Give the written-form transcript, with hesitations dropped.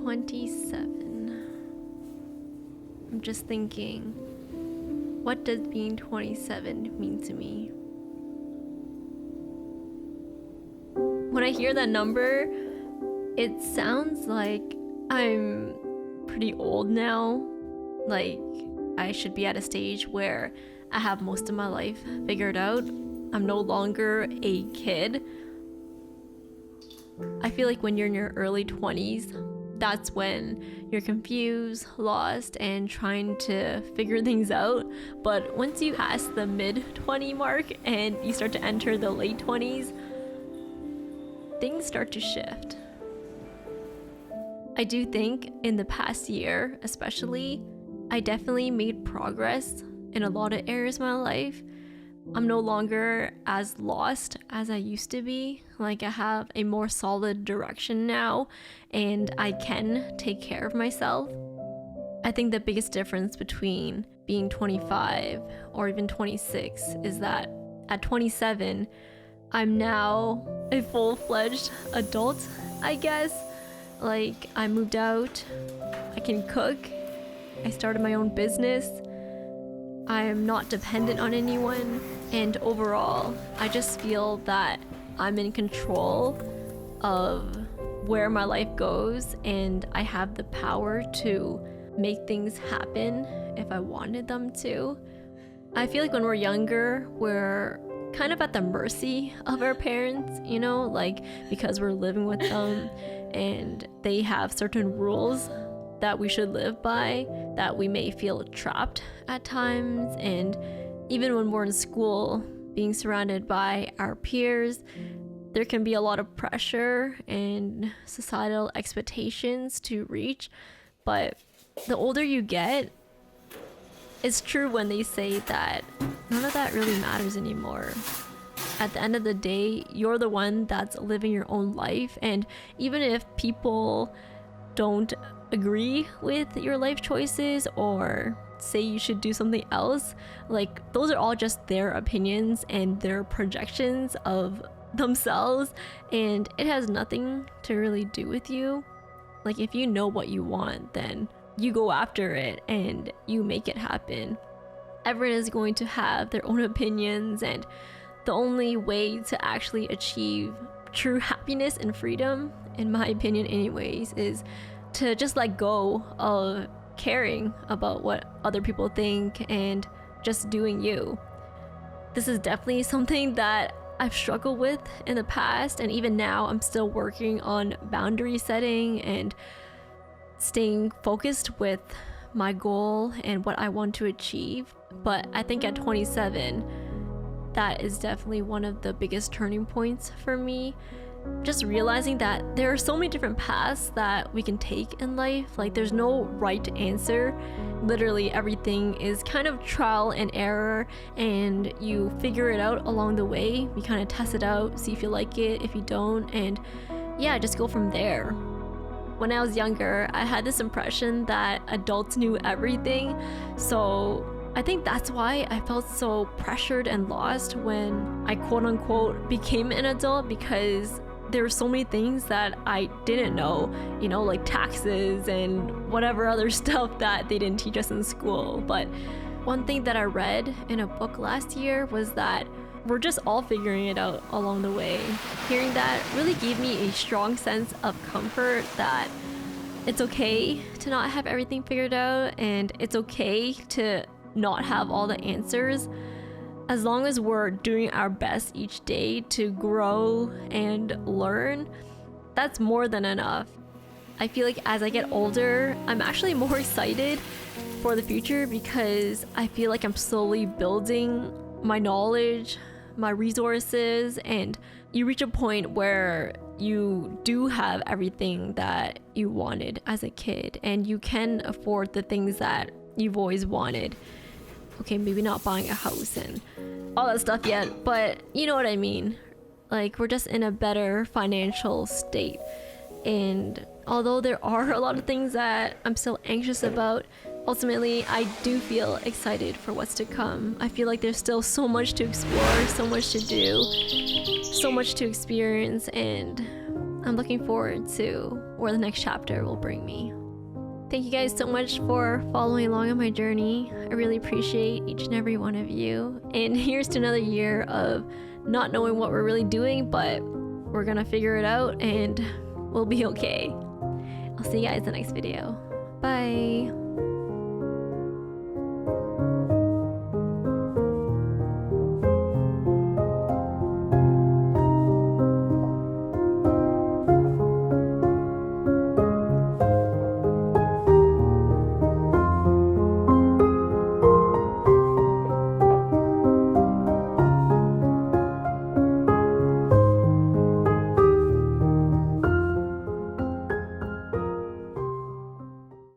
27. I'm just thinking, what does being 27 mean to me? When I hear that number, it sounds like I'm pretty old now. Like, I should be at a stage where I have most of my life figured out. I'm no longer a kid. I feel like when you're in your early 20s, that's when you're confused, lost, and trying to figure things out. But once you pass the mid-20 mark and you start to enter the late 20s, things start to shift. I do think in the past year, especially, I definitely made progress in a lot of areas of my life. I'm no longer as lost as I used to be. Like, I have a more solid direction now, and I can take care of myself. I think the biggest difference between being 25 or even 26 is that at 27, I'm now a full-fledged adult, I guess. Like, I moved out, I can cook, I started my own business, I am not dependent on anyone, and overall, I just feel that I'm in control of where my life goes, and I have the power to make things happen if I wanted them to. I feel like when we're younger, we're kind of at the mercy of our parents, you know, like, because we're living with them and they have certain rules that we should live by, that we may feel trapped at times. And even when we're in school, being surrounded by our peers, there can be a lot of pressure and societal expectations to reach. But the older you get, it's true when they say that none of that really matters anymore. At the end of the day, you're the one that's living your own life, and even if people don't agree with your life choices or say you should do something else, like, those are all just their opinions and their projections of themselves, and it has nothing to really do with you. Like, if you know what you want, then you go after it and you make it happen. Everyone is going to have their own opinions, and the only way to actually achieve true happiness and freedom, in my opinion anyways, is to just let go of caring about what other people think and just doing you. This is definitely something that I've struggled with in the past, and even now I'm still working on boundary setting and staying focused with my goal and what I want to achieve. But I think at 27, that is definitely one of the biggest turning points for me. Just realizing that there are so many different paths that we can take in life. Like, there's no right answer. Literally everything is kind of trial and error, and you figure it out along the way. You kind of test it out, see if you like it, if you don't, and yeah, just go from there. When I was younger, I had this impression that adults knew everything, so I think that's why I felt so pressured and lost when I quote unquote became an adult, because there were so many things that I didn't know, you know, like taxes and whatever other stuff that they didn't teach us in school. But one thing that I read in a book last year was that we're just all figuring it out along the way. Hearing that really gave me a strong sense of comfort that it's okay to not have everything figured out, and it's okay to not have all the answers. As long as we're doing our best each day to grow and learn, that's more than enough. I feel like as I get older, I'm actually more excited for the future, because I feel like I'm slowly building my knowledge, my resources, and you reach a point where you do have everything that you wanted as a kid, and you can afford the things that you've always wanted. Okay, maybe not buying a house and all that stuff yet, but you know what I mean. Like, we're just in a better financial state. And although there are a lot of things that I'm still anxious about, ultimately I do feel excited for what's to come. I feel like there's still so much to explore, so much to do, so much to experience, and I'm looking forward to where the next chapter will bring me. Thank you guys so much for following along on my journey. I really appreciate each and every one of you. And here's to another year of not knowing what we're really doing, but we're gonna figure it out and we'll be okay. I'll see you guys in the next video. Bye.